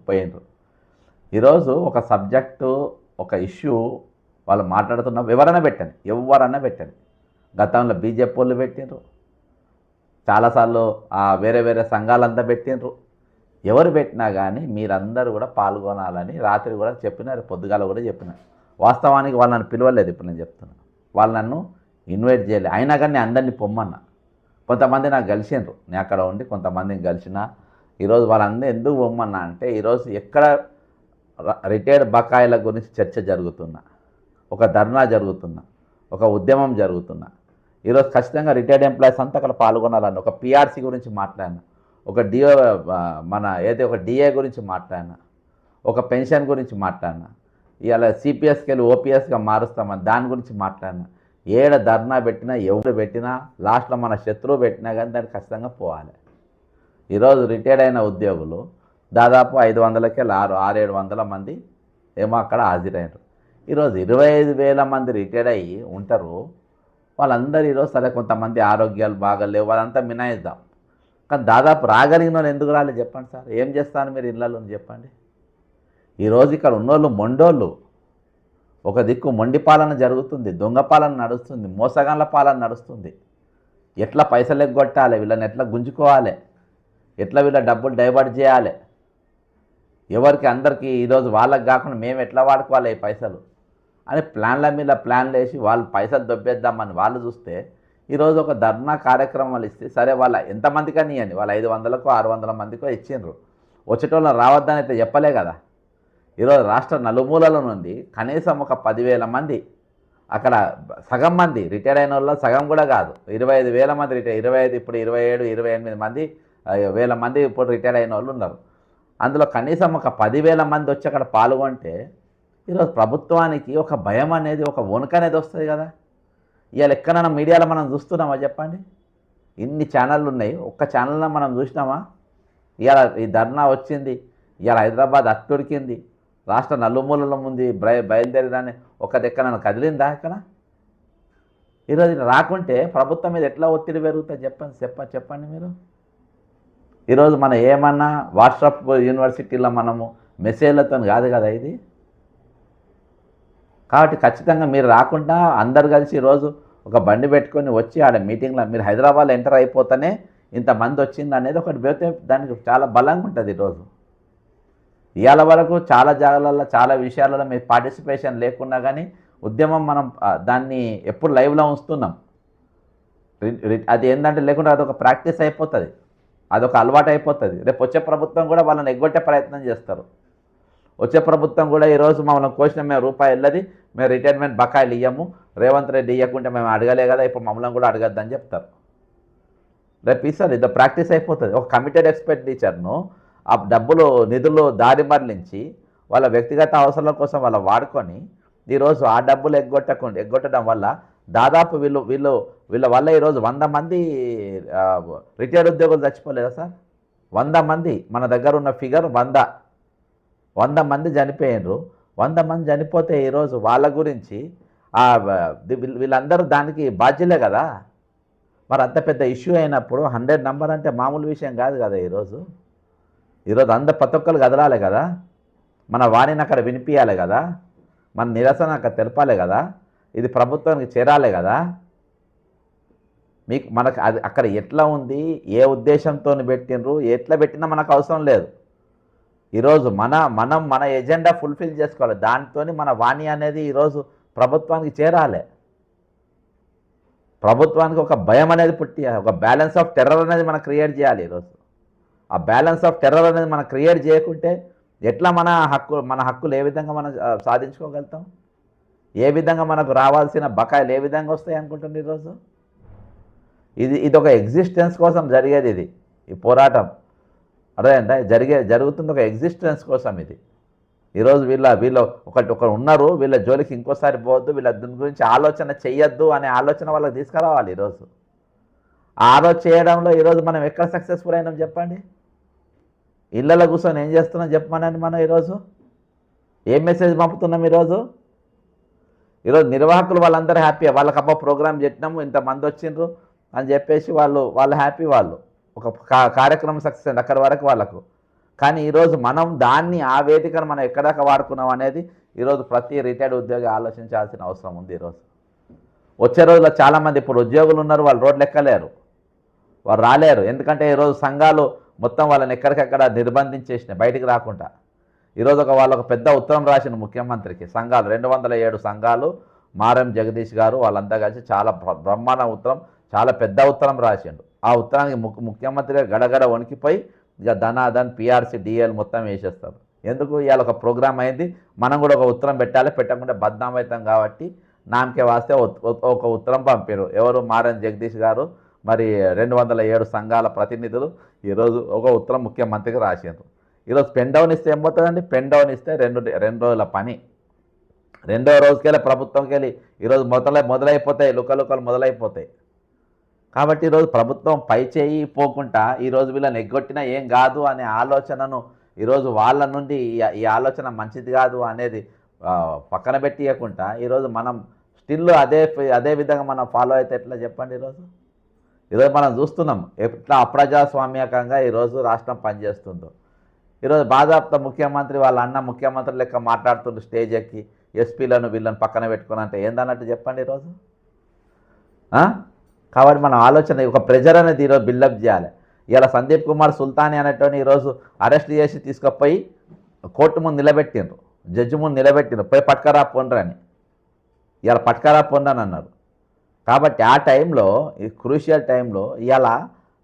పోయినరు. ఈరోజు ఒక సబ్జెక్టు ఒక ఇష్యూ వాళ్ళు మాట్లాడుతున్న ఎవరైనా పెట్టండి. గతంలో బీజేపీ వాళ్ళు పెట్టిండ్రు, చాలాసార్లు వేరే వేరే సంఘాలంతా పెట్టిండ్రు. ఎవరు పెట్టినా కానీ మీరందరూ కూడా పాల్గొనాలని రాత్రి కూడా చెప్పినారు, పొద్దుగాల కూడా చెప్పినారు. వాస్తవానికి వాళ్ళు నన్ను పిలవలేదు. ఇప్పుడు నేను చెప్తున్నాను, వాళ్ళు నన్ను ఇన్వైట్ చేయలేదు. అయినా కానీ నేను అందరినీ పొమ్మన్నా. కొంతమంది నాకు కలిసిండ్రు, నేను అక్కడ ఉండి కొంతమందిని కలిసిన. ఈరోజు వాళ్ళందరూ ఎందుకు పొమ్మన్నా అంటే, ఈరోజు ఎక్కడ రిటైర్డ్ బకాయిల గురించి చర్చ జరుగుతున్నా, ఒక ధర్నా జరుగుతున్నా, ఒక ఉద్యమం జరుగుతున్నా, ఈరోజు ఖచ్చితంగా రిటైర్డ్ ఎంప్లాయీస్ అంతా అక్కడ పాల్గొనాలని ఒక పిఆర్సీ గురించి మాట్లాడినా, ఒక డిఓ ఒక డిఏ గురించి మాట్లాడినా, ఒక పెన్షన్ గురించి మాట్లాడినా, ఇవాళ సిపిఎస్కి వెళ్ళి ఓపీఎస్గా మారుస్తామని దాని గురించి మాట్లాడినా, ఏడ ధర్నా పెట్టినా ఎవరు పెట్టినా లాస్ట్లో మన శత్రువు పెట్టినా కానీ దానికి ఖచ్చితంగా పోవాలి. ఈరోజు రిటైర్డ్ అయిన ఉద్యోగులు దాదాపు 500కి 600-700 మంది ఏమో అక్కడ హాజరైనారు. ఈరోజు 25,000 మంది రిటైర్డ్ అయ్యి ఉంటారు. వాళ్ళందరూ ఈరోజు సరే కొంతమంది ఆరోగ్యాలు బాగాలేవు, వాళ్ళంతా మినాయిద్దాం. కానీ దాదాపు రాగలిగిన వాళ్ళు ఎందుకు రాలేదు చెప్పండి సార్? ఏం చేస్తాను మీరు ఇళ్ళలో చెప్పండి. ఈరోజు ఇక్కడ ఉన్నోళ్ళు మొండోళ్ళు. ఒక దిక్కు మొండి పాలన జరుగుతుంది, దొంగ పాలన నడుస్తుంది, మోసగాళ్ళ పాలన నడుస్తుంది. ఎట్లా పైసలు ఎగ్గొట్టాలి, వీళ్ళని ఎట్లా గుంజుకోవాలి, ఎట్లా వీళ్ళ డబ్బులు డైవర్ట్ చేయాలి, ఎవరికి అందరికీ ఈరోజు వాళ్ళకి కాకుండా మేము ఎట్లా వాడుకోవాలి ఈ పైసలు అని ప్లాన్ల మీద ప్లాన్లు వేసి వాళ్ళు పైసలు దొబ్బేద్దామని వాళ్ళు చూస్తే, ఈరోజు ఒక ధర్నా కార్యక్రమాలు ఇస్తే సరే వాళ్ళ ఎంతమందికని ఇవ్వండి, వాళ్ళు 500కో 600 మందికో ఇచ్చిండ్రు, వచ్చేటోళ్ళని రావద్దని అయితే చెప్పలే కదా. ఈరోజు రాష్ట్ర నలుమూలల నుండి కనీసం ఒక 10,000 మంది అక్కడ, సగం మంది రిటైర్ అయిన వాళ్ళు సగం కూడా కాదు, 25,000 మంది రిటైర్, 25 ఇప్పుడు 27-28 మంది వేల మంది ఇప్పుడు రిటైర్ అయిన వాళ్ళు ఉన్నారు. అందులో కనీసం ఒక 10,000 మంది వచ్చి అక్కడ పాల్గొంటే ఈరోజు ప్రభుత్వానికి ఒక భయం అనేది, ఒక వణుక అనేది వస్తుంది కదా. ఇవాళ ఎక్కడైనా మీడియాలో మనం చూస్తున్నామా చెప్పండి? ఇన్ని ఛానళ్ళు ఉన్నాయి, ఒక్క ఛానల్లో మనం చూసినామా? ఇవాళ ఈ ధర్నా వచ్చింది, ఇవాళ హైదరాబాద్ అట్టుడికింది, రాష్ట్ర నలుమూలలో ముందు బయలుదేరిదాన్ని ఒక ఎక్కడైనా కదిలిందా ఇక్కడ? ఈరోజు రాకుంటే ప్రభుత్వం మీద ఎట్లా ఒత్తిడి పెరుగుతుంది చెప్పండి మీరు. ఈరోజు మనం ఏమన్నా వాట్సాప్ యూనివర్సిటీలో మనము మెసేజ్లతో కాదు కదా ఇది. కాబట్టి ఖచ్చితంగా మీరు రాకుండా అందరు కలిసి ఈరోజు ఒక బండి పెట్టుకొని వచ్చి ఆడ మీటింగ్లో మీరు హైదరాబాద్లో ఎంటర్ అయిపోతేనే ఇంతమంది వచ్చింది అనేది ఒకటి పెడితే దానికి చాలా బలంగా ఉంటుంది. ఈరోజు ఇవాళ వరకు చాలా జాగాలలో చాలా విషయాలలో మీ పార్టిసిపేషన్ లేకున్నా కానీ ఉద్యమం మనం దాన్ని ఎప్పుడు లైవ్లో ఉంచుతున్నాం. అది ఏంటంటే లేకుండా అదొక ప్రాక్టీస్ అయిపోతుంది, అదొక అలవాటు అయిపోతుంది. రేపు వచ్చే ప్రభుత్వం కూడా వాళ్ళని ఎగ్గొట్టే ప్రయత్నం చేస్తారు. వచ్చే ప్రభుత్వం కూడా ఈరోజు మమ్మల్ని కోసిన మేము రూపాయి వెళ్ళది, మేము రిటైర్మెంట్ బకాయిలు ఇయ్యము, రేవంత్ రెడ్డి ఇవ్వకుంటే మేము అడగలే కదా, ఇప్పుడు మమ్మల్ని కూడా అడగద్దని చెప్తారు. రేపు ఇస్తారు, ఇది ప్రాక్టీస్ అయిపోతుంది. ఒక కమిటెడ్ ఎక్స్పెండిచర్ను ఆ డబ్బులు నిధులు దారి మరలించి వాళ్ళ వ్యక్తిగత అవసరాల కోసం వాళ్ళు వాడుకొని ఈరోజు ఆ డబ్బులు ఎగ్గొట్టడం వల్ల దాదాపు వీళ్ళ వల్ల ఈరోజు 100 మంది రిటైర్డ్ ఉద్యోగులు చచ్చిపోలేదా సార్? 100 మంది, మన దగ్గర ఉన్న ఫిగర్ 100 మంది చనిపోయినరు. 100 మంది చనిపోతే ఈరోజు వాళ్ళ గురించి వీళ్ళందరూ దానికి బాధ్యులే కదా. మరి అంత పెద్ద ఇష్యూ అయినప్పుడు 100 నంబర్ అంటే మామూలు విషయం కాదు కదా. ఈరోజు ప్రతి ఒక్కరు కదలాలి కదా, మన వాణిని అక్కడ వినిపించాలి కదా, మన నిరసన అక్కడ తెలపాలి కదా, ఇది ప్రభుత్వానికి చేరాలి కదా. మనకు అది అక్కడ ఎట్లా ఉంది, ఏ ఉద్దేశంతో పెట్టినరు, ఎట్లా పెట్టినా మనకు అవసరం లేదు. ఈరోజు మనం మన ఎజెండా ఫుల్ఫిల్ చేసుకోవాలి. దాంతో మన వాణి అనేది ఈరోజు ప్రభుత్వానికి చేరాలి. ప్రభుత్వానికి ఒక భయం అనేది పుట్టి, ఒక బ్యాలెన్స్ ఆఫ్ టెర్రర్ అనేది మనం క్రియేట్ చేయాలి. ఈరోజు ఆ బ్యాలెన్స్ ఆఫ్ టెర్రర్ అనేది మనం క్రియేట్ చేయకుంటే ఎట్లా మన హక్కులు ఏ విధంగా మనం సాధించుకోగలుగుతాం? ఏ విధంగా మనకు రావాల్సిన బకాయిలు ఏ విధంగా వస్తాయి అనుకుంటుంది? ఈరోజు ఇది ఒక ఎగ్జిస్టెన్స్ కోసం జరిగేది. ఈ పోరాటం అర్థమైందా? జరుగుతుంది ఒక ఎగ్జిస్టెన్స్ కోసం. ఇది ఈరోజు వీళ్ళు ఒకరు ఉన్నారు, వీళ్ళ జోలికి ఇంకోసారి పోవద్దు, వీళ్ళ దీని గురించి ఆలోచన చెయ్యొద్దు అనే ఆలోచన వాళ్ళకి తీసుకురావాలి. ఈరోజు ఆ ఆలోచన చేయడంలో ఈరోజు మనం ఎక్కడ సక్సెస్ఫుల్ అయినాం చెప్పండి? ఇళ్ళలో కూర్చొని ఏం చేస్తున్నాం చెప్పమనండి. మనం ఈరోజు ఏం మెసేజ్ పంపుతున్నాం? ఈరోజు నిర్వాహకులు వాళ్ళందరూ హ్యాపీ, వాళ్ళకి అబ్బా ప్రోగ్రామ్ పెట్టినాము, ఇంతమంది వచ్చిండ్రు అని చెప్పేసి వాళ్ళు హ్యాపీ. వాళ్ళు ఒక కార్యక్రమం సక్సెస్ అయింది అక్కడి వరకు వాళ్ళకు. కానీ ఈరోజు మనం దాన్ని ఆ వేదికను మనం ఎక్కడాక వాడుకున్నాం అనేది ఈరోజు ప్రతి రిటైర్డ్ ఉద్యోగి ఆలోచించాల్సిన అవసరం ఉంది. ఈరోజు వచ్చే రోజుల్లో చాలామంది ఇప్పుడు ఉద్యోగులు ఉన్నారు, వాళ్ళు రోడ్లు ఎక్కలేరు, వారు రాలేరు. ఎందుకంటే ఈరోజు సంఘాలు మొత్తం వాళ్ళని ఎక్కడికెక్కడ నిర్బంధించేసినాయి బయటికి రాకుండా. ఈరోజు వాళ్ళొక పెద్ద ఉత్తరం రాసిన ముఖ్యమంత్రికి, సంఘాలు 207 సంఘాలు, మారం జగదీష్ గారు వాళ్ళంతా కలిసి చాలా బ్రహ్మాండ ఉత్తరం, చాలా పెద్ద ఉత్తరం రాసిండు. ఆ ఉత్తరానికి ముఖ్యమంత్రి గడగడ వణికిపోయి ఇక ధనాధన్ పిఆర్సీ డిఎల్ మొత్తం వేసేస్తారు. ఎందుకు? ఇవాళ ఒక ప్రోగ్రామ్ అయింది, మనం కూడా ఒక ఉత్తరం పెట్టాలి, పెట్టకుండా బద్నాం అవుతాం కాబట్టి నామకే వాస్తే ఒక ఉత్తరం పంపారు. ఎవరు? మారం జగదీష్ గారు, మరి 207 సంఘాల ప్రతినిధులు ఈరోజు ఒక ఉత్తరం ముఖ్యమంత్రికి రాసిండ్రు. ఈరోజు పెన్ డౌన్ ఇస్తే ఏం పోతుందండి? పెన్ డౌన్ ఇస్తే రెండు రోజుల పని, రెండో రోజుకెళ్ళి ప్రభుత్వంకి వెళ్ళి ఈరోజు మొదలైపోతాయి, లుకలుకలు మొదలైపోతాయి. కాబట్టి ఈరోజు ప్రభుత్వం పై చేయి పోకుండా ఈరోజు వీళ్ళని ఎగ్గొట్టినా ఏం కాదు అనే ఆలోచనను ఈరోజు వాళ్ళ నుండి ఈ ఆలోచన మంచిది కాదు అనేది పక్కన పెట్టియకుండా ఈరోజు మనం స్టిల్ అదే విధంగా మనం ఫాలో అయితే ఎట్లా చెప్పండి? ఈరోజు మనం చూస్తున్నాం ఎట్లా అప్రజాస్వామ్యకంగా ఈరోజు రాష్ట్రం పనిచేస్తుందో. ఈరోజు బాధాప్త ముఖ్యమంత్రి వాళ్ళ అన్న ముఖ్యమంత్రి లెక్క మాట్లాడుతుండ్రు స్టేజ్ ఎక్కి, ఎస్పీలను వీళ్ళని పక్కన పెట్టుకుని అంటే ఏందన్నట్టు చెప్పండి ఈరోజు? కాబట్టి మనం ఆలోచన ఒక ప్రెజర్ అనేది ఈరోజు బిల్డప్ చేయాలి. ఇలా సందీప్ కుమార్ సుల్తానీ అనేటోని ఈరోజు అరెస్ట్ చేసి తీసుకుపోయి కోర్టు ముందు నిలబెట్టిండ్రు, జడ్జి ముందు నిలబెట్టిండ్రు, పోయి పట్టుకరా పోండ్రు అని. ఇలా పట్టుకరా పోండ్రు అని అన్నారు. కాబట్టి ఆ టైంలో, ఈ క్రూషియల్ టైంలో ఇవాళ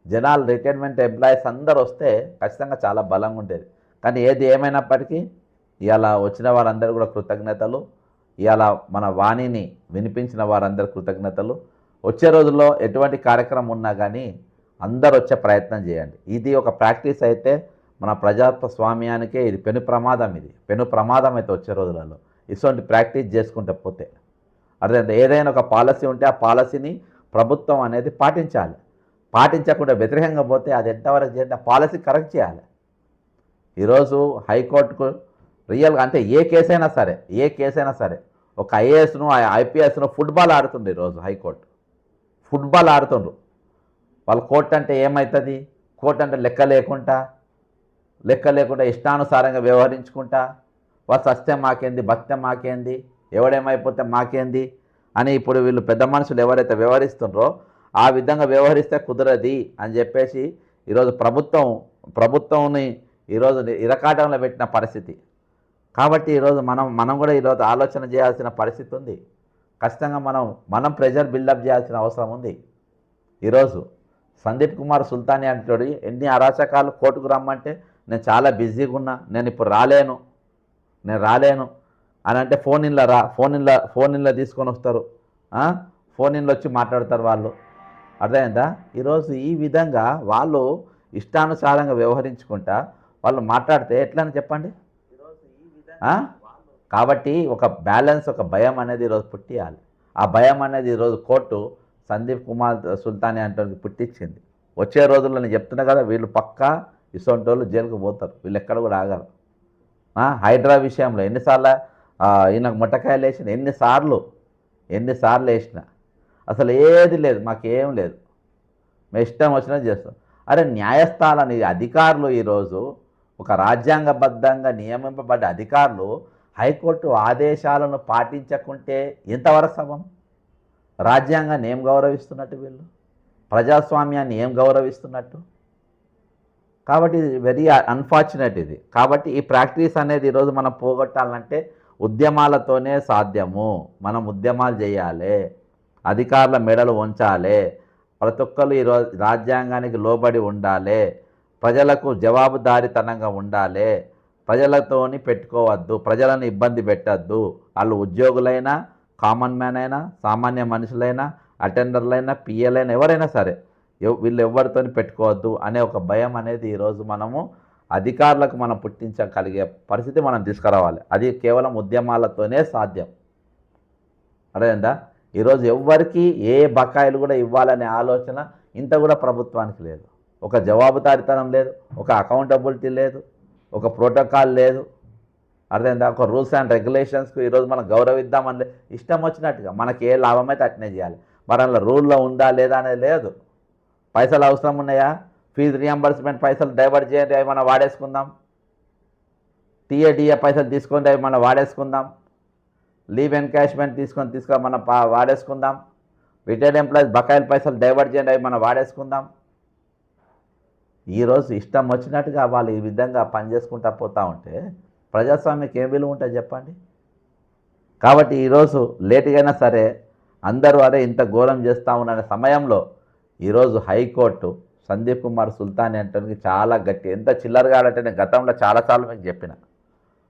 జనాలు రిటైర్మెంట్ ఎంప్లాయీస్ అందరు వస్తే ఖచ్చితంగా చాలా బలంగా ఉండేది. కానీ ఏది ఏమైనప్పటికీ ఇవాళ వచ్చిన వారందరూ కూడా కృతజ్ఞతలు. ఇవాళ మన వాణిని వినిపించిన వారందరూ కృతజ్ఞతలు. వచ్చే రోజుల్లో ఎటువంటి కార్యక్రమం ఉన్నా కానీ అందరు వచ్చే ప్రయత్నం చేయండి. ఇది ఒక ప్రాక్టీస్ అయితే మన ప్రజాస్వామ్యానికే ఇది పెను ప్రమాదం అయితే వచ్చే రోజులలో ఇటువంటి ప్రాక్టీస్ చేసుకుంటే పోతే. అర్థమైంది? ఏదైనా ఒక పాలసీ ఉంటే ఆ పాలసీని ప్రభుత్వం అనేది పాటించాలి. పాటించకుండా వ్యతిరేకంగా పోతే అది ఎంతవరకు చేయాలి? ఆ పాలసీ కరెక్ట్ చేయాలి. ఈరోజు హైకోర్టుకు రియల్గా అంటే ఏ కేసైనా సరే ఒక ఐఏఎస్ను ఐపీఎస్ను ఫుట్బాల్ ఆడుతుండ్రు. ఈరోజు హైకోర్టు ఫుట్బాల్ ఆడుతుండ్రు. వాళ్ళ కోర్టు అంటే ఏమవుతుంది? కోర్టు అంటే లెక్క లేకుండా ఇష్టానుసారంగా వ్యవహరించుకుంటా వాళ్ళు సస్తే మాకేంది, బస్తే మాకేంది, ఎవడేమైపోతే మాకేంది అని ఇప్పుడు వీళ్ళు పెద్ద మనుషులు ఎవరైతే వ్యవహరిస్తుండ్రో ఆ విధంగా వ్యవహరిస్తే కుదరది అని చెప్పేసి ఈరోజు ప్రభుత్వంని ఈరోజు ఇరకాటంలో పెట్టిన పరిస్థితి. కాబట్టి ఈరోజు మనం కూడా ఈరోజు ఆలోచన చేయాల్సిన పరిస్థితి ఉంది. ఖచ్చితంగా మనం ప్రెజర్ బిల్డప్ చేయాల్సిన అవసరం ఉంది. ఈరోజు సందీప్ కుమార్ సుల్తానీ అంటాడు ఎన్ని అరాచకాలు, కోర్టుకు రమ్మంటే నేను చాలా బిజీగా ఉన్నా, నేను ఇప్పుడు రాలేను అని అంటే ఫోన్ ఇన్లో తీసుకొని వస్తారు, ఫోన్ ఇన్లో వచ్చి మాట్లాడతారు వాళ్ళు. అర్థమైందా? ఈరోజు ఈ విధంగా వాళ్ళు ఇష్టానుసారంగా వ్యవహరించుకుంటా వాళ్ళు మాట్లాడితే ఎట్లని చెప్పండి? కాబట్టి ఒక బ్యాలెన్స్, ఒక భయం అనేది ఈరోజు పుట్టియాలి. ఆ భయం అనేది ఈరోజు కోర్టు సందీప్ కుమార్ సుల్తానీ అంటే పుట్టించింది. వచ్చే రోజుల్లో నేను చెప్తున్నా కదా, వీళ్ళు పక్కా ఇసొంటి వాళ్ళు జైలుకు పోతారు, వీళ్ళు ఎక్కడ కూడా ఆగరు. హైడ్రా విషయంలో ఎన్నిసార్లు ఈయనకు ముట్టకాయలు వేసిన, ఎన్నిసార్లు వేసిన అసలు ఏది లేదు, మాకేం లేదు, మేము ఇష్టం వచ్చినది చేస్తాం. అరే న్యాయస్థానాన్ని అధికారులు ఈరోజు ఒక రాజ్యాంగబద్ధంగా నియమింపబడ్డ అధికారులు హైకోర్టు ఆదేశాలను పాటించకుంటే ఎంతవరకు సభం? రాజ్యాంగాన్ని ఏం గౌరవిస్తున్నట్టు వీళ్ళు? ప్రజాస్వామ్యాన్ని ఏం గౌరవిస్తున్నట్టు? కాబట్టి ఇది వెరీ అన్ఫార్చునేట్ ఇది. కాబట్టి ఈ ప్రాక్టీస్ అనేది ఈరోజు మనం పోగొట్టాలంటే ఉద్యమాలతోనే సాధ్యము. మనం ఉద్యమాలు చేయాలి, అధికారుల మెడలు వంచాలి, ప్రతి ఒక్కరు ఈరోజు రాజ్యాంగానికి లోబడి ఉండాలి, ప్రజలకు జవాబుదారీతనంగా ఉండాలి, ప్రజలతోని పెట్టుకోవద్దు, ప్రజలను ఇబ్బంది పెట్టద్దు. వాళ్ళు ఉద్యోగులైనా, కామన్ మ్యాన్ అయినా, సామాన్య మనుషులైనా, అటెండర్లైనా, పిఎలైనా, ఎవరైనా సరే వీళ్ళు ఎవరితో పెట్టుకోవద్దు అనే ఒక భయం అనేది ఈరోజు మనము అధికారులకు మనం పుట్టించగలిగే పరిస్థితి మనం తీసుకురావాలి. అది కేవలం ఉద్యమాలతోనే సాధ్యం. అదేందా? ఈరోజు ఎవ్వరికి ఏ బకాయిలు కూడా ఇవ్వాలనే ఆలోచన ఇంత కూడా ప్రభుత్వానికి లేదు. ఒక జవాబుదారీతనం లేదు, ఒక అకౌంటబిలిటీ లేదు, ఒక ప్రోటోకాల్ లేదు. అర్థమైందా? ఒక రూల్స్ అండ్ రెగ్యులేషన్స్కు ఈరోజు మనం గౌరవిద్దామని ఇష్టం వచ్చినట్టుగా మనకి ఏ లాభం అయితే అట్నే చేయాలి. మరి అందులో రూల్లో ఉందా లేదా అనేది లేదు. పైసలు అవసరం ఉన్నాయా? ఫీజు రియంబర్స్మెంట్ పైసలు డైవర్ట్ చేయండి, ఏమైనా వాడేసుకుందాం, టీఏ పైసలు తీసుకొని అవి మనం వాడేసుకుందాం, లీవ్ ఎన్కాష్మెంట్ తీసుకొని మనం వాడేసుకుందాం, రిటైర్డ్ ఎంప్లాయీస్ బకాయిల పైసలు డైవర్ట్ చేయండి అవి మనం వాడేసుకుందాం. ఈరోజు ఇష్టం వచ్చినట్టుగా వాళ్ళు ఈ విధంగా పనిచేసుకుంటా పోతూ ఉంటే ప్రజాస్వామ్యకి ఏం విలువ ఉంటుంది చెప్పండి. కాబట్టి ఈరోజు లేటుగా అయినా సరే అందరూ అరే ఇంత ఘోరం చేస్తూ ఉన్న సమయంలో ఈరోజు హైకోర్టు సందీప్ కుమార్ సుల్తాన్ అంటే చాలా గట్టి, ఎంత చిల్లరగా అంటే నేను గతంలో చాలాసార్లు మీకు చెప్పిన,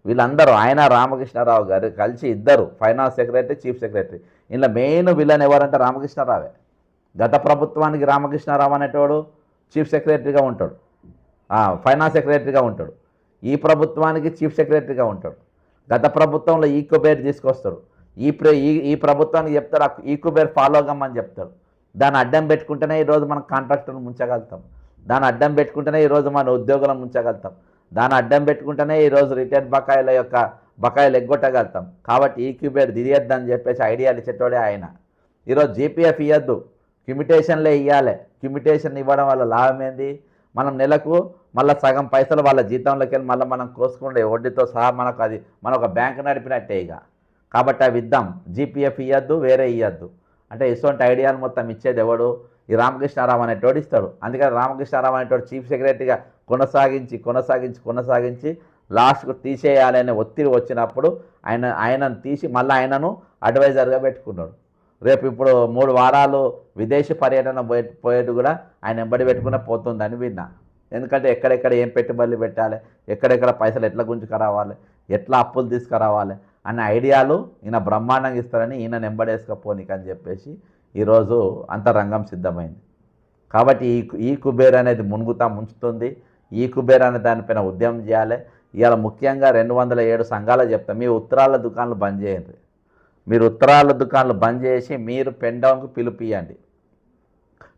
వీళ్ళందరూ ఆయన రామకృష్ణారావు గారు కలిసి ఇద్దరు ఫైనాన్స్ సెక్రటరీ చీఫ్ సెక్రటరీ, ఇలా మెయిన్ విలన్ ఎవరంటే రామకృష్ణారావే. గత ప్రభుత్వానికి రామకృష్ణారావు అనేటోడు చీఫ్ సెక్రటరీగా ఉంటాడు, ఫైనాన్స్ సెక్రటరీగా ఉంటాడు. ఈ ప్రభుత్వానికి చీఫ్ సెక్రటరీగా ఉంటాడు. గత ప్రభుత్వంలో ఈకోబేర్ తీసుకొస్తాడు, ఈ ప్రభుత్వానికి చెప్తాడు ఈకోబేర్ ఫాలో కమ్మని చెప్తాడు. దాన్ని అడ్డం పెట్టుకుంటేనే ఈరోజు మనం కాంట్రాక్టర్లు ముంచగలుగుతాం, దాన్ని అడ్డం పెట్టుకుంటేనే ఈరోజు మన ఉద్యోగులను ముంచగలుగుతాం, దాన్ని అడ్డం పెట్టుకుంటేనే ఈరోజు రిటైర్డ్ బకాయిలు ఎగ్గొట్టగలుగుతాం. కాబట్టి ఈక్యూబేర్ తిరియొద్దని చెప్పేసి ఐడియాలు ఇచ్చేటోడే ఆయన. ఈరోజు జీపీఎఫ్ ఇవ్వద్దు, క్యూమిటేషన్లే ఇవ్వాలి. క్యూమిటేషన్ ఇవ్వడం వల్ల లాభం ఏంది? మనం నెలకు మళ్ళీ సగం పైసలు వాళ్ళ జీతంలోకి వెళ్ళి మళ్ళీ మనం కోసుకుంటే వడ్డీతో సహా మన ఒక బ్యాంక్ నడిపినట్టే ఇక. కాబట్టి అవి ఇద్దాం, జీపీఎఫ్ ఇవ్వద్దు, వేరే ఇవ్వద్దు అంటే ఇటువంటి ఐడియాలు మొత్తం ఇచ్చేది ఎవడు? ఈ రామకృష్ణారావు అనేటోడు ఇస్తాడు. అందుకని రామకృష్ణారావు అనేటోడు చీఫ్ సెక్రటరీగా కొనసాగించి లాస్ట్కు తీసేయాలనే ఒత్తిడి వచ్చినప్పుడు ఆయనను తీసి మళ్ళీ ఆయనను అడ్వైజర్గా పెట్టుకున్నాడు. రేపు ఇప్పుడు 3 వారాలు విదేశీ పర్యటన పోయేది కూడా ఆయన వెంబడి పెట్టుకునే పోతుందని విన్నా. ఎందుకంటే ఎక్కడెక్కడ ఏం పెట్టుబడులు పెట్టాలి, ఎక్కడెక్కడ పైసలు ఎట్లా గుంజుకురావాలి, ఎట్లా అప్పులు తీసుకురావాలి అనే ఐడియాలు ఈయన బ్రహ్మాండంగా ఇస్తారని ఈయన నెంబడేసుకపోనికని చెప్పేసి ఈరోజు అంతరంగం సిద్ధమైంది. కాబట్టి ఈ కుబేర్ అనేది ముంచుతుంది. ఈ కుబేర్ అనే దానిపైన ఉద్యమం చేయాలి. ఇవాళ ముఖ్యంగా 207 సంఘాలు చెప్తాం, మీ ఉత్తరాల దుకాణాలు బంద్ చేయండి. మీరు ఉత్తరాల దుకాణాలు బంద్ చేసి మీరు పెన్ డౌన్కు పిలుపియండి.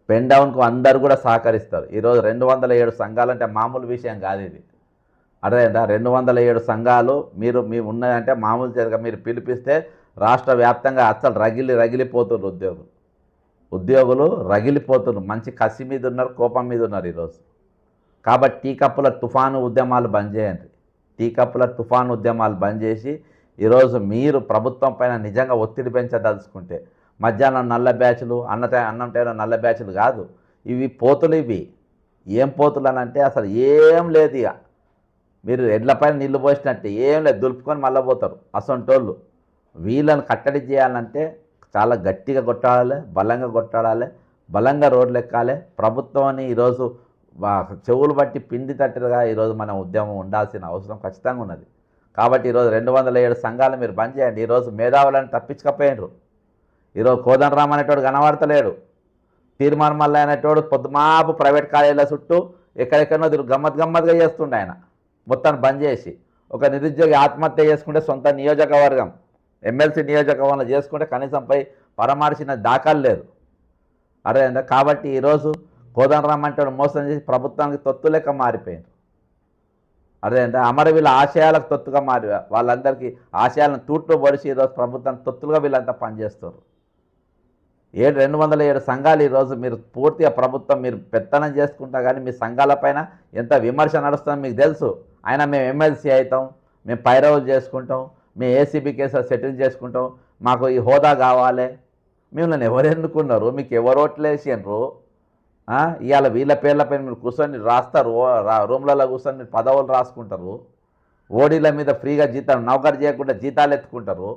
పెన్ డౌన్కు అందరు కూడా సహకరిస్తారు. ఈరోజు 207 సంఘాలు అంటే మామూలు విషయం కాదు ఇది. అర్థమైందా? 207 సంఘాలు మీ ఉన్నాయంటే మామూలు జరగ. మీరు పిలిపిస్తే రాష్ట్ర వ్యాప్తంగా అసలు రగిలిపోతున్నారు ఉద్యోగులు రగిలిపోతున్నారు. మంచి కసి మీద ఉన్నారు, కోపం మీద ఉన్నారు ఈరోజు. కాబట్టి టీ కప్పుల తుఫాను ఉద్యమాలు బంద్ చేయండి. టీ కప్పుల తుఫాను ఉద్యమాలు బంద్ చేసి ఈరోజు మీరు ప్రభుత్వం పైన నిజంగా ఒత్తిడి పెంచదలుచుకుంటే మధ్యాహ్నం నల్ల బ్యాచ్లు, అన్నం టైంలో నల్ల బ్యాచ్లు కాదు, ఇవి పోతులు. ఇవి ఏం పోతులు అని అంటే అసలు ఏం లేదు. ఇక మీరు ఎడ్లపైన నీళ్లు పోసినట్టు ఏం లేదు, దులుపుకొని మళ్ళీ పోతారు అసొంటోళ్ళు. వీళ్ళని కట్టడి చేయాలంటే చాలా గట్టిగా కొట్టాడాలి, బలంగా కొట్టాడాలి, బలంగా రోడ్లు ఎక్కాలి. ప్రభుత్వాన్ని ఈరోజు చెవులు బట్టి పిండి తట్టుగా ఈరోజు మన ఉద్యమం ఉండాల్సిన అవసరం ఖచ్చితంగా ఉన్నది. కాబట్టి ఈరోజు 207 సంఘాలు మీరు బంద్ చేయండి. ఈరోజు మేధావులను తప్పించకపోయినరు. ఈరోజు కోదండరామ్ అనేటోడు కనబడతలేడు, తీర్మానం మల్ల అనేటోడు పొద్దుమాపు ప్రైవేట్ కాలేజీల చుట్టూ ఎక్కడెక్కడో గమ్మత్తుగా చేస్తుండే ఆయన. మొత్తాన్ని బంద్ చేసి ఒక నిరుద్యోగి ఆత్మహత్య చేసుకుంటే సొంత నియోజకవర్గం ఎమ్మెల్సీ నియోజకవర్గంలో చేసుకుంటే కనీసం పరామర్శించిన దాఖలు లేదు. అర్థమైందా? కాబట్టి ఈరోజు కోదండరామ్ అంటే మోసం చేసి ప్రభుత్వానికి తొత్తు లెక్క మారిపోయింది. అర్థమైందా? అమరవీళ్ళ ఆశయాలకు తొత్తుగా మారి వాళ్ళందరికీ ఆశయాలను తూట్లు పొడిచి ఈరోజు ప్రభుత్వం తొత్తులుగా వీళ్ళంతా పనిచేస్తారు. 207 సంఘాలు ఈరోజు మీరు పూర్తిగా ప్రభుత్వం మీరు పెత్తనం చేసుకుంటా కానీ మీ సంఘాలపైన ఎంత విమర్శ నడుస్తుందో మీకు తెలుసు. అయినా మేము ఎమ్మెల్సీ అవుతాం, మేము పైరవులు చేసుకుంటాం, మేము ఏసీబీ కేసులు సెటిల్ చేసుకుంటాం, మాకు ఈ హోదా కావాలి. మిమ్మల్ని ఎవరు ఎన్నుకున్నారు? మీకు ఎవరు ఓట్లు వేసినారు? ఇవాళ వీళ్ళ పేర్లపైన మీరు కూర్చొని రాస్తారు, రూమ్లలో కూర్చొని మీరు పదవులు రాసుకుంటారు, ఓడీల మీద ఫ్రీగా జీతాలు నౌకరు చేయకుండా జీతాలు ఎత్తుకుంటారు,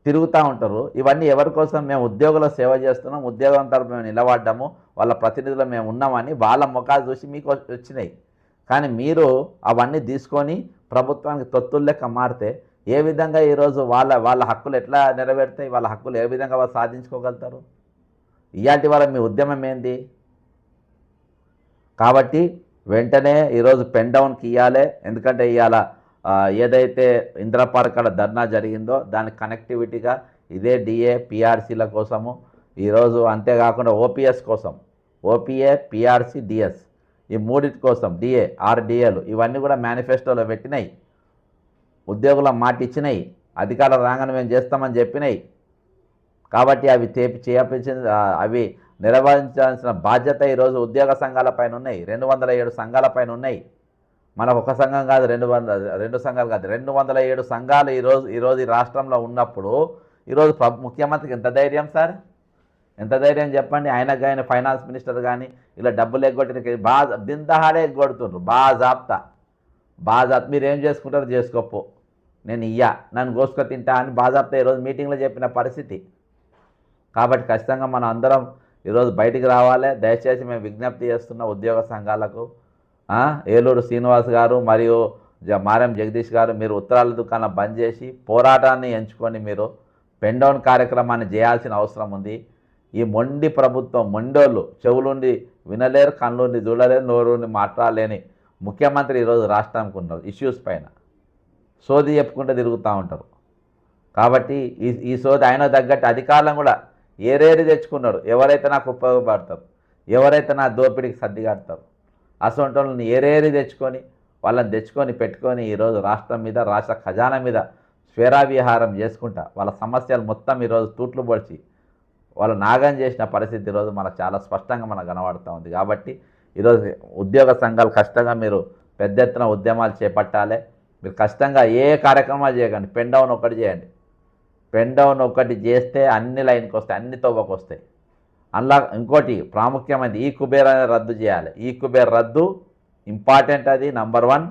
తిరుగుతూ ఉంటారు. ఇవన్నీ ఎవరి కోసం? మేము ఉద్యోగుల సేవ చేస్తున్నాం, ఉద్యోగం తరపు మేము నిలబడ్డాము, వాళ్ళ ప్రతినిధులు మేము ఉన్నామని వాళ్ళ ముఖాలు చూసి మీకు వచ్చినాయి. కానీ మీరు అవన్నీ తీసుకొని ప్రభుత్వానికి తొత్తులు లెక్క మారితే ఏ విధంగా ఈరోజు వాళ్ళ హక్కులు ఎట్లా నెరవేరుతాయి? వాళ్ళ హక్కులు ఏ విధంగా వాళ్ళు సాధించుకోగలుగుతారు? ఇలాంటి వాళ్ళ మీ ఉద్యమం ఏంది? కాబట్టి వెంటనే ఈరోజు పెన్ డౌన్కి ఇవ్వాలి. ఎందుకంటే ఇవాళ ఏదైతే ఇందిరా పార్క్ కాడ ధర్నా జరిగిందో దానికి కనెక్టివిటీగా ఇదే డిఏ పిఆర్సీల కోసము ఈరోజు, అంతేకాకుండా ఓపీఎస్ కోసం, ఓపీఏ పిఆర్సీ డిఎస్ ఈ మూడింటి కోసం డిఏ 6 డిఏలు ఇవన్నీ కూడా మేనిఫెస్టోలో పెట్టినాయి. ఉద్యోగుల మాట ఇచ్చినాయి, అధికారులు రాగానే మేము చేస్తామని చెప్పినాయి. కాబట్టి అవి అవి నిర్వహించాల్సిన బాధ్యత ఈరోజు ఉద్యోగ సంఘాల పైన ఉన్నాయి. 207 సంఘాల పైన ఉన్నాయి. మనకు ఒక సంఘం కాదు, 2 సంఘాలు కాదు, 207 సంఘాలు ఈరోజు ఈ రాష్ట్రంలో ఉన్నప్పుడు ఈరోజు ముఖ్యమంత్రికి ఎంత ధైర్యం సార్? ఎంత ధైర్యం చెప్పండి? ఆయనకు కానీ ఫైనాన్స్ మినిస్టర్ కానీ ఇలా డబ్బులు ఎగ్గొట్టిన బిందహాడే ఎగ్గొడుతుండ్రు. బాజాప్తా మీరు ఏం చేసుకుంటారో చేసుకోపో, నేను నన్ను గోసుక తింటా అని బాజాప్తా ఈరోజు మీటింగ్లో చెప్పిన పరిస్థితి. కాబట్టి ఖచ్చితంగా మనం అందరం ఈరోజు బయటికి రావాలి. దయచేసి మేము విజ్ఞప్తి చేస్తున్న ఉద్యోగ సంఘాలకు, ఏలూరు శ్రీనివాస్ గారు మరియు మారం జగదీష్ గారు, మీరు ఉత్తరాల దుకాణం బంద్ చేసి పోరాటాన్ని ఎంచుకొని మీరు పెన్ డౌన్ కార్యక్రమాన్ని చేయాల్సిన అవసరం ఉంది. ఈ మొండి ప్రభుత్వం, మొండోళ్ళు, చెవులుండి వినలేరు, కళ్ళుండి చూడలేరు, నోరుండి మాట్లాడలేని ముఖ్యమంత్రి ఈరోజు రాష్ట్రానికి ఉన్నారు. ఇష్యూస్ పైన సోది చెప్పుకుంటూ తిరుగుతూ ఉంటారు. కాబట్టి ఈ సోది ఆయన తగ్గట్టు అధికారులను కూడా ఏరేది తెచ్చుకున్నారు. ఎవరైతే నాకు ఉపయోగపడతారు, ఎవరైతే నా దోపిడికి సర్దిగాడతారు, అసలు వాళ్ళని ఏరేది తెచ్చుకొని వాళ్ళని తెచ్చుకొని పెట్టుకొని ఈరోజు రాష్ట్రం మీద, రాష్ట్ర ఖజానా మీద స్వేరావిహారం చేసుకుంటా వాళ్ళ సమస్యలు మొత్తం ఈరోజు తూట్లు పొడిచి వాళ్ళు నాగం చేసిన పరిస్థితి ఈరోజు మనకు చాలా స్పష్టంగా మనకు కనబడుతూ ఉంది. కాబట్టి ఈరోజు ఉద్యోగ సంఘాలు కష్టంగా మీరు పెద్ద ఎత్తున ఉద్యమాలు చేపట్టాలి. మీరు కష్టంగా ఏ కార్యక్రమాలు చేయకండి, పెన్ డౌన్ ఒకటి చేయండి. పెన్ డౌన్ ఒకటి చేస్తే అన్ని లైన్కి వస్తాయి, అన్ని తవ్వకు వస్తాయి. అందులో ఇంకోటి ప్రాముఖ్యమైనది, ఈ కుబేర్ అనేది రద్దు చేయాలి. ఈ కుబేర్ రద్దు ఇంపార్టెంట్, అది నంబర్ 1.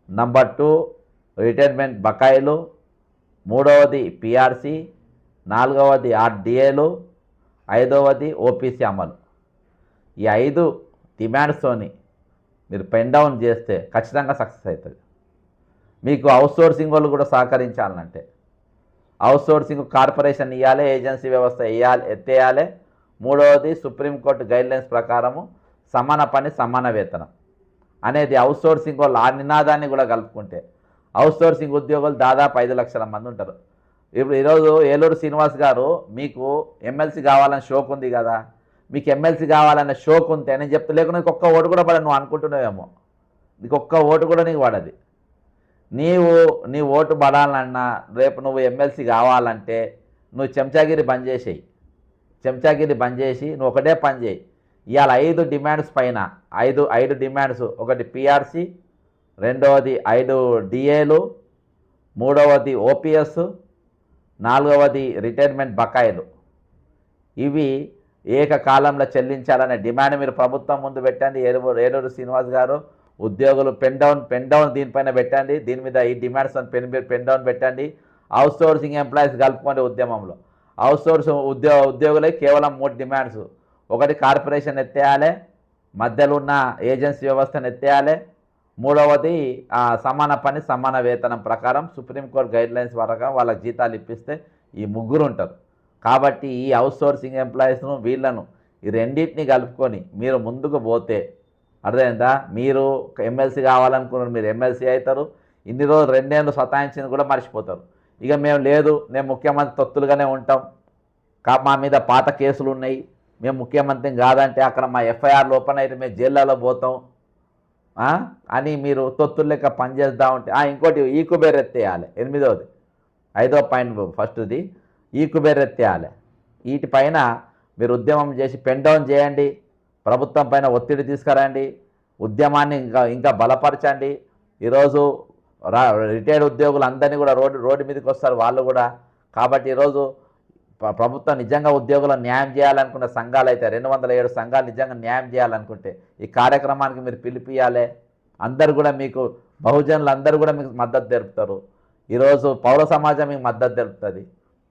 నంబర్ 2 రిటైర్మెంట్ బకాయిలు, 3వది పిఆర్సి, 4వది ఆర్డిఏలు, 5వది ఓపీసీ అమలు. ఈ 5 డిమాండ్స్తోని మీరు పెన్ డౌన్ చేస్తే ఖచ్చితంగా సక్సెస్ అవుతుంది. మీకు అవుట్సోర్సింగ్ వాళ్ళు కూడా సహకరించాలంటే అవుట్సోర్సింగ్ కార్పొరేషన్ ఇవ్వాలి, ఏజెన్సీ వ్యవస్థ ఎత్తేయాలి. 3వది సుప్రీంకోర్టు గైడ్లైన్స్ ప్రకారము సమాన పని సమాన వేతనం అనేది అవుట్సోర్సింగ్ వాళ్ళు ఆ నినాదాన్ని కూడా కలుపుకుంటే అవుట్సోర్సింగ్ ఉద్యోగులు దాదాపు 5 లక్షల మంది ఉంటారు. ఇప్పుడు ఈరోజు ఏలూరు శ్రీనివాస్ గారు, మీకు ఎమ్మెల్సీ కావాలని షోక్ ఉంది కదా, మీకు ఎమ్మెల్సీ కావాలనే షోక్ ఉంటే నేను చెప్తా, లేకుండా నీకు ఒక్క ఓటు కూడా పడదు. నువ్వు అనుకుంటున్నావేమో నీకు ఒక్క ఓటు కూడా నీకు పడది. నీ ఓటు పడాలన్నా, రేపు నువ్వు ఎమ్మెల్సీ కావాలంటే నువ్వు చెంచాగిరి బంద్ చేసేయి. చెంచాగిరి బంద్ చేసి నువ్వు ఒకటే పని చేయి. ఇవాళ 5 డిమాండ్స్ పైన 5 డిమాండ్స్, ఒకటి పిఆర్సి, 2వది 5 డిఏలు, 3వది ఓపీఎస్, 4వది రిటైర్మెంట్ బకాయిలు. ఇవి ఏకకాలంలో చెల్లించాలనే డిమాండ్ మీరు ప్రభుత్వం ముందు పెట్టండి. ఏలూరు శ్రీనివాస్ గారు, ఉద్యోగులు పెన్ డౌన్ దీనిపైన పెట్టండి. దీని మీద ఈ డిమాండ్స్ పెన్ డౌన్ పెట్టండి. అవుట్సోర్సింగ్ ఎంప్లాయీస్ కలుపుకోండి ఉద్యమంలో. అవుట్సోర్స్ ఉద్యోగులే కేవలం 3 డిమాండ్స్, ఒకటి కార్పొరేషన్ ఎత్తేయాలి, మధ్యలో ఉన్న ఏజెన్సీ వ్యవస్థను ఎత్తేయాలి, 3వది సమాన పని సమాన వేతనం ప్రకారం సుప్రీంకోర్టు గైడ్లైన్స్ ప్రకారం వాళ్ళకి జీతాలు ఇప్పిస్తే ఈ 3 ఉంటారు. కాబట్టి ఈ అవుట్సోర్సింగ్ ఎంప్లాయీస్ను వీళ్ళను ఈ రెండింటిని కలుపుకొని మీరు ముందుకు పోతే అర్థమైందా? మీరు ఎమ్మెల్సీ కావాలనుకున్నారు, మీరు ఎమ్మెల్సీ అవుతారు. ఇన్ని రోజులు 2 ఏళ్ళు సతాయించింది కూడా మర్చిపోతారు. ఇక మేము లేదు, మేము ముఖ్యమంత్రి తొత్తులుగానే ఉంటాం, మా మీద పాత కేసులు ఉన్నాయి, మేము ముఖ్యమంత్రిని కాదంటే అక్కడ మా ఎఫ్ఐఆర్లు ఓపెన్ అయితే మేము జైళ్ళలో పోతాం అని మీరు తొత్తులు లెక్క పనిచేస్తూ ఉంటే, ఇంకోటి ఈ కుబేర్ ఎత్తేయాలి. 8వది 5వ పాయింట్ ఫస్ట్ది ఈ కుబేర్ ఎత్తేయాలి. వీటిపైన మీరు ఉద్యమం చేసి పెన్ డౌన్ చేయండి. ప్రభుత్వం పైన ఒత్తిడి తీసుకురండి. ఉద్యమాన్ని ఇంకా బలపరచండి. ఈరోజు రిటైర్డ్ ఉద్యోగులు అందరినీ కూడా రోడ్డు మీదకి వస్తారు వాళ్ళు కూడా. కాబట్టి ఈరోజు ప్రభుత్వం నిజంగా ఉద్యోగులను న్యాయం చేయాలనుకున్న సంఘాలు అయితే 207 సంఘాలు నిజంగా న్యాయం చేయాలనుకుంటే ఈ కార్యక్రమానికి మీరు పిలిపియాలి. అందరూ కూడా మీకు బహుజనులు అందరూ కూడా మీకు మద్దతు తెలుపుతారు. ఈరోజు పౌర సమాజం మీకు మద్దతు తెలుపుతుంది.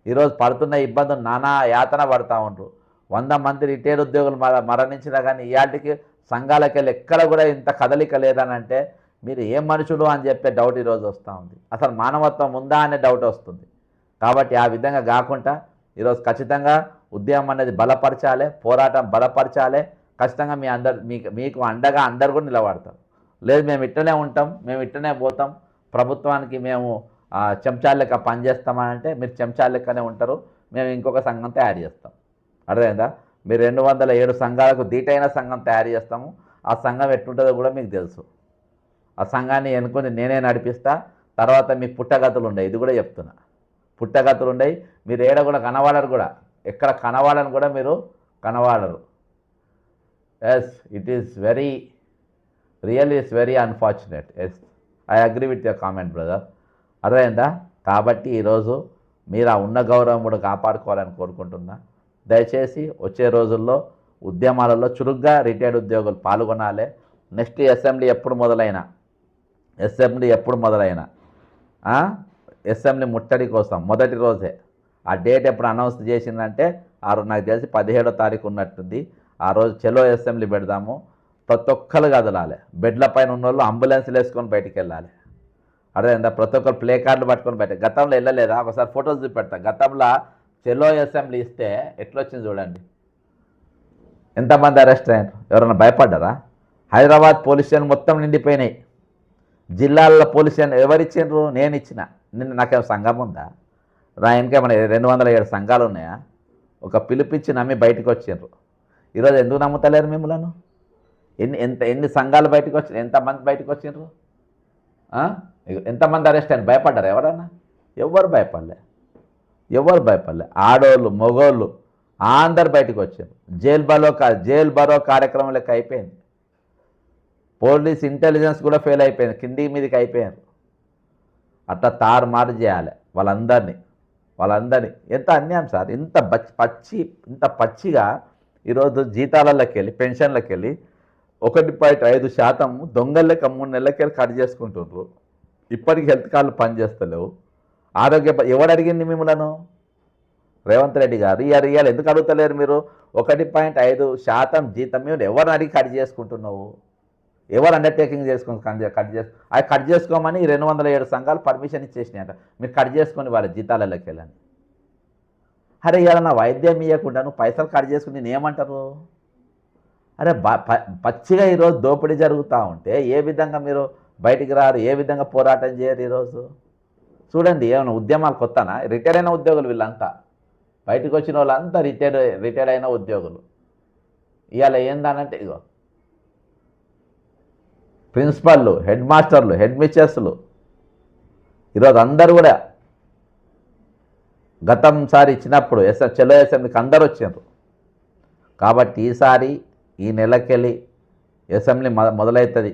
ఈరోజు పడుతున్న ఇబ్బందులు నానా యాతన పడుతూ ఉంటారు. 100 మంది రిటైర్డ్ ఉద్యోగులు మరణించినా కానీ ఇవాటికి సంఘాలకు వెళ్ళి ఎక్కడ కూడా ఇంత కదలిక లేదని అంటే మీరు ఏం మనుషులు అని చెప్పే డౌట్ ఈరోజు వస్తూ ఉంది. అసలు మానవత్వం ఉందా అనే డౌట్ వస్తుంది. కాబట్టి ఆ విధంగా కాకుండా ఈరోజు ఖచ్చితంగా ఉద్యమం అనేది బలపరచాలి, పోరాటం బలపరచాలి. ఖచ్చితంగా మీకు అండగా అందరు కూడా నిలబడతారు. లేదు మేము ఇట్టనే ఉంటాం, మేము ఇట్టనే పోతాం, ప్రభుత్వానికి మేము చెంచాల లెక్క పనిచేస్తామని అంటే మీరు చెంచాల లెక్కనే ఉంటారు. మేము ఇంకొక సంఘం తయారు చేస్తాం. అర్థమైందా? మీరు 207 సంఘాలకు దీటైన సంఘం తయారు చేస్తాము. ఆ సంఘం ఎట్లుంటుందో కూడా మీకు తెలుసు. ఆ సంఘాన్ని ఎన్నుకొని నేనే నడిపిస్తా. తర్వాత మీకు పుట్టగతులు ఉండయి, ఇది కూడా చెప్తున్నా. పుట్టగతులు ఉండయి, మీరు ఏడ కూడా కనవాడరు, కూడా ఎక్కడ కనవాలని కూడా మీరు కనవాడరు. Yes, it is very really it's very unfortunate. Yes, I agree with your comment brother. అర్థమైందా? కాబట్టి ఈరోజు మీరు ఆ ఉన్న గౌరవం కూడా కాపాడుకోవాలని కోరుకుంటున్నా. దయచేసి వచ్చే రోజుల్లో ఉద్యమాలలో చురుగ్గా రిటైర్డ్ ఉద్యోగులు పాల్గొనాలి. నెక్స్ట్ అసెంబ్లీ ఎప్పుడు మొదలైనా అసెంబ్లీ ముట్టడి కోసం మొదటి రోజే ఆ డేట్ ఎప్పుడు అనౌన్స్ చేసిందంటే నాకు తెలిసి 17వ తారీఖు ఉన్నట్టుంది. ఆ రోజు చలో అసెంబ్లీ పెడదాము. ప్రతి ఒక్కరు కదలాలి. బెడ్ల పైన ఉన్న వాళ్ళు అంబులెన్స్లు వేసుకొని బయటికి వెళ్ళాలి. అదేందా ప్రతి ఒక్కరు ప్లే కార్డులు పట్టుకొని బయట. గతంలో వెళ్ళలేదా? ఒకసారి ఫోటోలు చూపెడతా. గతంలో చలో అసెంబ్లీ ఇస్తే ఎట్లొచ్చింది చూడండి. ఎంతమంది అరెస్ట్ అయ్యారు? ఎవరైనా భయపడ్డారా? హైదరాబాద్ పోలీస్ స్టేషన్ మొత్తం నిండిపోయినాయి. జిల్లాల్లో పోలీస్ స్టేషన్ ఎవరిచ్చిండ్రు? నేను ఇచ్చిన. నిన్న నాకేమో సంఘం ఉందా? ఇంకేమైనా 207 సంఘాలు ఉన్నాయా? ఒక పిలిపించి నమ్మి బయటకు వచ్చిండ్రు. ఈరోజు ఎందుకు నమ్ముతలేరు మిమ్మల్ని? ఎన్ని సంఘాలు బయటకు వచ్చి ఎంతమంది బయటకు వచ్చిండ్రు? ఎంతమంది అరెస్ట్ అని భయపడ్డారు ఎవరన్నా? ఎవరు భయపడలే. ఆడోళ్ళు మగోళ్ళు అందరు బయటకు వచ్చారు. జైల్ బరో కార్యక్రమం లెక్క అయిపోయింది. పోలీస్ ఇంటెలిజెన్స్ కూడా ఫెయిల్ అయిపోయింది. కింది మీదకి అయిపోయారు. అట్లా తారుమారు చేయాలి వాళ్ళందరినీ. ఎంత అన్యాయం సార్! ఇంత పచ్చిగా ఈరోజు జీతాలలోకి వెళ్ళి పెన్షన్లకు వెళ్ళి 1.5% దొంగల లెక్క 3 నెలలకెళ్ళి కట్ చేసుకుంటున్నారు. ఇప్పటికి హెల్త్ కార్డులు పనిచేస్తలేవు. ఎవడు అడిగింది మిమ్మల్ని? రేవంత్ రెడ్డి గారు ఇవాళ ఎందుకు అడుగుతలేరు మీరు? 1.5% జీతం మీరు ఎవరిని అడిగి కట్ చేసుకుంటున్నావు? ఎవరు అండర్టేకింగ్ కట్ చేసుకోమని 207 సంఘాలు పర్మిషన్ ఇచ్చేసినాయంట. మీరు కట్ చేసుకొని వాళ్ళ జీతాలలోకి వెళ్ళండి. అరే ఇవాళ నా వైద్యం ఇవ్వకుండా నువ్వు పైసలు కట్ చేసుకుని నేను ఏమంటారు? అరే పచ్చిగా ఈరోజు దోపిడీ జరుగుతూ ఉంటే ఏ విధంగా మీరు బయటికి రారు? ఏ విధంగా పోరాటం చేయరు? ఈరోజు చూడండి, ఏమైనా ఉద్యమాలు కొత్తనా? రిటైర్ అయిన ఉద్యోగులు వీళ్ళంతా. బయటకు వచ్చిన వాళ్ళంతా రిటైర్ అయిన ఉద్యోగులు. ఇవాళ ఏందనంటే ఇగో ప్రిన్సిపల్లు, హెడ్ మాస్టర్లు, హెడ్ మిస్టర్స్లు ఈరోజు అందరూ కూడా గతంసారి ఇచ్చినప్పుడు చలో అసెంబ్లీకి అందరూ వచ్చారు. కాబట్టి ఈసారి ఈ నెలకెళ్ళి అసెంబ్లీ మొదలవుతుంది.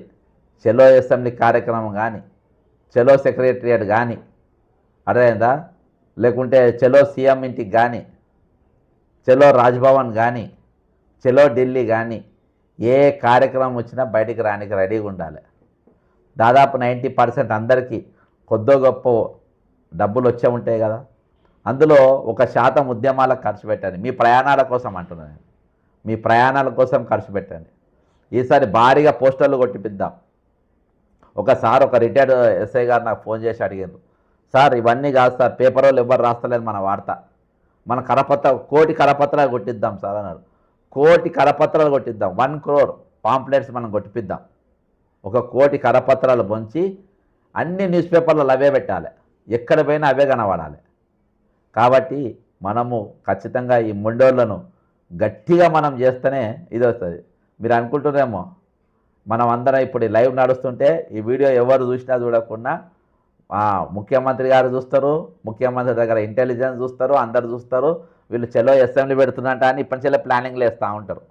చలో అసెంబ్లీ కార్యక్రమం కానీ, చలో సెక్రటరియట్ కానీ, అర్థమైందా? లేకుంటే చలో సీఎం ఇంటికి కానీ, చలో రాజ్భవన్ కానీ, చలో ఢిల్లీ కానీ, ఏ కార్యక్రమం వచ్చినా బయటికి రానికి రెడీగా ఉండాలి. దాదాపు 90% అందరికీ కొద్దో గొప్ప డబ్బులు వచ్చే ఉంటాయి కదా. అందులో 1% ఉద్యమాలకు ఖర్చు పెట్టండి. మీ ప్రయాణాల కోసం అంటున్నాను. మీ ప్రయాణాల కోసం ఖర్చు పెట్టండి. ఈసారి భారీగా పోస్టర్లు కొట్టిపిద్దాం. ఒకసారి ఒక రిటైర్డ్ ఎస్ఐ గారు నాకు ఫోన్ చేసి అడిగారు, సార్ ఇవన్నీ కాదు సార్, పేపర్ వాళ్ళు ఎవరు రాస్తలేదు మన వార్త, మన కోటి కరపత్రాలు కొట్టిద్దాం సార్ అన్నారు. కోటి కరపత్రాలు కొట్టిద్దాం. 1 crore పాంప్లెట్స్ మనం కొట్టిపిద్దాం. 1 కోటి కరపత్రాలు పొంచి అన్ని న్యూస్ పేపర్లలో అవే పెట్టాలి. ఎక్కడ పోయినా అవే కనబడాలి. కాబట్టి మనము ఖచ్చితంగా ఈ మొండోళ్లను గట్టిగా మనం చేస్తేనే ఇది వస్తుంది. మీరు అనుకుంటున్నారేమో మనం అందరం ఇప్పుడు లైవ్ నడుస్తుంటే ఈ వీడియో ఎవరు చూసినా చూడకుండా ముఖ్యమంత్రి గారు చూస్తారు, ముఖ్యమంత్రి దగ్గర ఇంటెలిజెన్స్ చూస్తారు, అందరు చూస్తారు. వీళ్ళు చలో అసెంబ్లీ పెడుతున్నట్ట అని ఇప్పటి నుంచే ప్లానింగ్లు వేస్తూ ఉంటారు.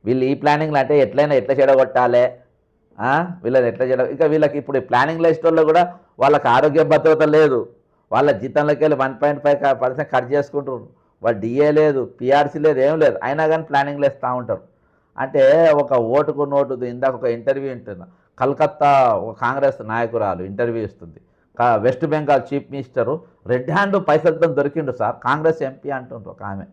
వీళ్ళు ఈ ప్లానింగ్లు అంటే ఎట్లా చెడగొట్టాలి, వీళ్ళని ఎట్లా ఇంకా వీళ్ళకి ఇప్పుడు ప్లానింగ్లు వేసేటోళ్ళు కూడా వాళ్ళకి ఆరోగ్య భద్రత లేదు. వాళ్ళ జీతంలోకి వెళ్ళి 1.5% కట్ చేసుకుంటారు. వాళ్ళు డిఏ లేదు, పిఆర్సీ లేదు, ఏం లేదు, అయినా కానీ ప్లానింగ్లు వేస్తూ ఉంటారు. అంటే ఒక ఓటుకు నోటు. ఇందాక ఒక ఇంటర్వ్యూ ఉంటున్నా, కలకత్తా ఒక కాంగ్రెస్ నాయకురాలు ఇంటర్వ్యూ ఇస్తుంది. West Bengal chief minister red hand పైసలతో దొరికిండు సార్, కాంగ్రెస్ ఎంపీ అంటుండ్రు ఒక ఆమె.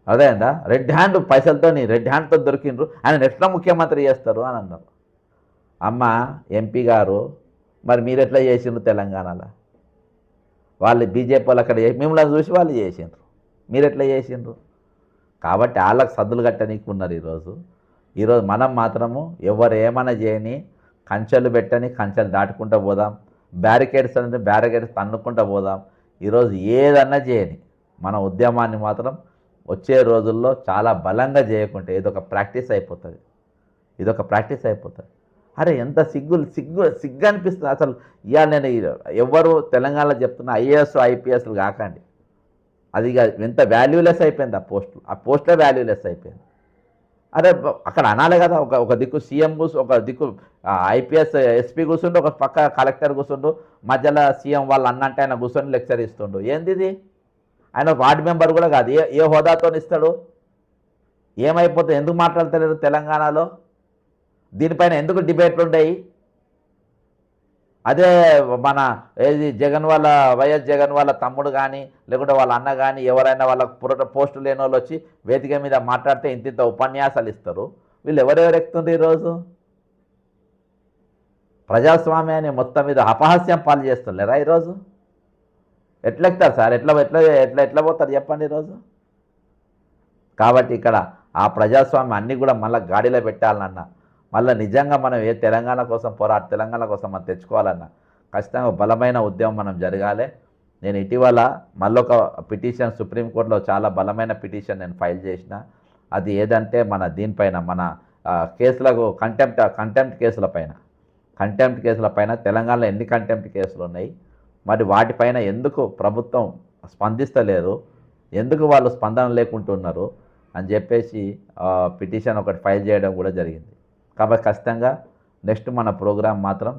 అదేందా రెడ్ హ్యాండ్తో దొరికిండ్రు, ఆయన ఎట్లా ముఖ్యమంత్రి చేస్తారు అని అన్నారు. అమ్మ ఎంపీ గారు, మరి మీరు ఎట్లా చేసిండ్రు తెలంగాణలో? వాళ్ళు బీజేపీ వాళ్ళు అక్కడ మిమ్మల్ని చూసి వాళ్ళు చేసిండ్రు, మీరు ఎట్లా చేసిండ్రు? కాబట్టి వాళ్ళకి సద్దులు కట్టనీకి ఉన్నారు. ఈరోజు మనం మాత్రము ఎవరు ఏమైనా చేయని, కంచెలు పెట్టని కంచెలు దాటుకుంటూ పోదాం, బ్యారికేడ్స్ అంటే బ్యారికేడ్స్ తన్నుకుంటూ పోదాం. ఈరోజు ఏదన్నా చేయని మన ఉద్యమాన్ని మాత్రం వచ్చే రోజుల్లో చాలా బలంగా చేయకుంటే ఇదొక ప్రాక్టీస్ అయిపోతుంది. అరే ఎంత సిగ్గు అనిపిస్తుంది అసలు. ఇవాళ నేను ఎవరు తెలంగాణలో చెప్తున్నా ఐఏఎస్ ఐపీఎస్లు కాకండి, అది ఎంత వాల్యూలెస్ అయిపోయింది ఆ పోస్టులే వాల్యూలెస్ అయిపోయింది. అరే అక్కడ అనాలే కదా, ఒక ఒక దిక్కు సీఎం ఒక దిక్కు ఐపీఎస్ ఎస్పీ కూర్చుండు, ఒక పక్క కలెక్టర్ కూర్చుండు, మధ్యలో సీఎం వాళ్ళు అన్నంటే ఆయన కూర్చొని లెక్చర్ ఇస్తుండు. ఏంది ఇది? ఆయన వార్డు మెంబర్ కూడా కాదు. ఏ ఏ హోదాతో ఇస్తాడు? ఏమైపోతుంది? ఎందుకు మాట్లాడతలేరు తెలంగాణలో? దీనిపైన ఎందుకు డిబేట్లు ఉండయి? అదే మన ఏది జగన్ వాళ్ళ వైఎస్ జగన్ వాళ్ళ తమ్ముడు కానీ లేకుంటే వాళ్ళ అన్న కానీ ఎవరైనా వాళ్ళ పోస్టు లేని వాళ్ళు వచ్చి వేదిక మీద మాట్లాడితే ఇంత ఉపన్యాసాలు ఇస్తారు. వీళ్ళు ఎవరెవరు ఎక్కుతుండ్రు ఈరోజు? ప్రజాస్వామ్యాన్ని మొత్తం మీద అపహాస్యం పాలు చేస్తలేరా ఈరోజు? ఎట్లా ఎక్కుతారు సార్? ఎట్లా ఎట్లా ఎట్లా ఎట్లా పోతారు చెప్పండి ఈరోజు? కాబట్టి ఇక్కడ ఆ ప్రజాస్వామ్యం అన్నీ కూడా మళ్ళీ గాడిలో పెట్టాలన్నా, మళ్ళీ నిజంగా మనం తెలంగాణ కోసం తెలంగాణ కోసం మనం తెచ్చుకోవాలన్నా ఖచ్చితంగా బలమైన ఉద్యమం మనం జరగాలి. నేను ఇటీవల మళ్ళొక పిటిషన్ సుప్రీంకోర్టులో చాలా బలమైన పిటిషన్ నేను ఫైల్ చేసిన. అది ఏదంటే మన దీనిపైన మన కేసులకు కంటెంప్ట్ కేసుల పైన తెలంగాణలో ఎన్ని కంటెంప్ట్ కేసులు ఉన్నాయి, మరి వాటిపైన ఎందుకు ప్రభుత్వం స్పందిస్తలేరు, ఎందుకు వాళ్ళు స్పందన లేకుంటున్నారు అని చెప్పేసి పిటిషన్ ఒకటి ఫైల్ చేయడం కూడా జరిగింది. కాబట్టి ఖచ్చితంగా నెక్స్ట్ మన ప్రోగ్రాం మాత్రం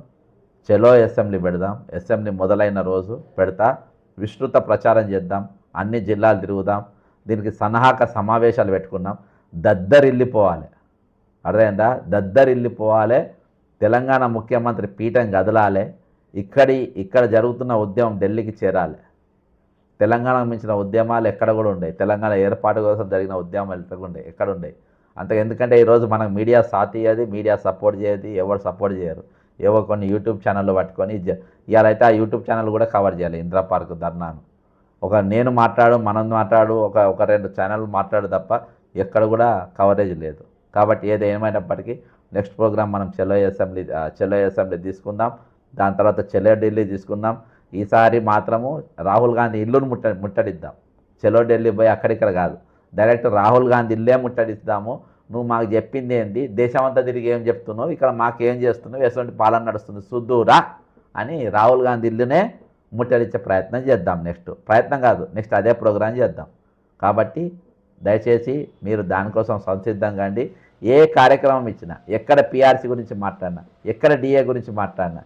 చలో అసెంబ్లీ పెడదాం. అసెంబ్లీ మొదలైన రోజు పెడతా, విస్తృత ప్రచారం చేద్దాం, అన్ని జిల్లాలు తిరుగుదాం, దీనికి సన్నాహక సమావేశాలు పెట్టుకున్నాం. దద్దరిల్లిపోవాలి, అర్థమైందా? దద్దరిల్లిపోవాలి. తెలంగాణ ముఖ్యమంత్రి పీఠం కదలాలి. ఇక్కడ జరుగుతున్న ఉద్యమం ఢిల్లీకి చేరాలి. తెలంగాణకు మించిన ఉద్యమాలు ఎక్కడ కూడా ఉండవు. తెలంగాణ ఏర్పాటు కోసం జరిగిన ఉద్యమాలు ఎక్కడ ఉండవు అంత. ఎందుకంటే ఈరోజు మనకు మీడియా సాధియ్యేది, మీడియా సపోర్ట్ చేయదు, ఎవరు సపోర్ట్ చేయరు. ఏవో కొన్ని యూట్యూబ్ ఛానళ్ళు పట్టుకొని ఇవాళైతే ఆ యూట్యూబ్ ఛానల్ కూడా కవర్ చేయాలి. ఇందిరా పార్క్ ధర్నాను నేను మాట్లాడు, మనం మాట్లాడు, ఒక 2 ఛానళ్ళు మాట్లాడు తప్ప ఎక్కడ కూడా కవరేజ్ లేదు. కాబట్టి ఏది ఏమైనప్పటికీ నెక్స్ట్ ప్రోగ్రాం మనం చలో అసెంబ్లీ తీసుకుందాం. దాని తర్వాత చలో ఢిల్లీ తీసుకుందాం. ఈసారి మాత్రము రాహుల్ గాంధీ ఇల్లును ముట్టడిద్దాం. చలో ఢిల్లీ పోయి అక్కడిక్కడ కాదు, డైరెక్ట్ రాహుల్ గాంధీ ఇల్లే ముట్టడిస్తాము. నువ్వు మాకు చెప్పింది ఏంటి, దేశమంతా తిరిగి ఏం చెప్తున్నావు, ఇక్కడ మాకేం చేస్తున్నావు, ఎటువంటి పాలన నడుస్తుంది చూద్దురా అని రాహుల్ గాంధీ ఇల్లునే ముట్టడించే ప్రయత్నం చేద్దాం. ప్రయత్నం కాదు, నెక్స్ట్ అదే ప్రోగ్రాం చేద్దాం. కాబట్టి దయచేసి మీరు దానికోసం సంసిద్ధంగా అండి. ఏ కార్యక్రమం ఇచ్చినా, ఎక్కడ పిఆర్సీ గురించి మాట్లాడినా, ఎక్కడ డిఏ గురించి మాట్లాడినా,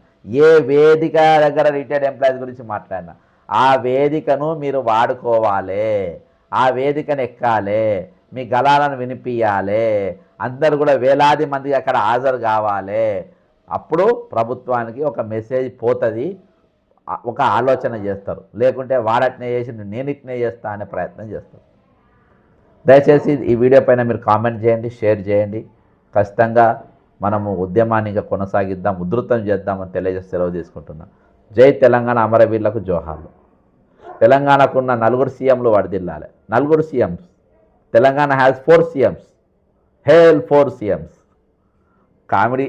ఏ వేదిక దగ్గర రిటైర్డ్ ఎంప్లాయీస్ గురించి మాట్లాడినా ఆ వేదికను మీరు వాడుకోవాలి, ఆ వేదికను ఎక్కాలి, మీ గళాలను వినిపించాలి, అందరూ కూడా వేలాది మంది అక్కడ హాజరు కావాలి. అప్పుడు ప్రభుత్వానికి ఒక మెసేజ్ పోతుంది, ఒక ఆలోచన చేస్తారు. లేకుంటే వాడట్నే చేసి నేను ఇట్నే చేస్తా అనే ప్రయత్నం చేస్తారు. దయచేసి ఈ వీడియో పైన మీరు కామెంట్ చేయండి, షేర్ చేయండి. ఖచ్చితంగా మనము ఉద్యమాన్ని ఇంకా కొనసాగిద్దాం, ఉధృతం చేద్దామని తెలియజేసి సెలవు తీసుకుంటున్నాం. జై తెలంగాణ, అమరవీరులకు జోహార్లు. తెలంగాణకున్న 4 సీఎంలు వర్ధిల్లాలి. 4 CMs. Telangana has 4 CMs. Hail 4 CMs. Comedy.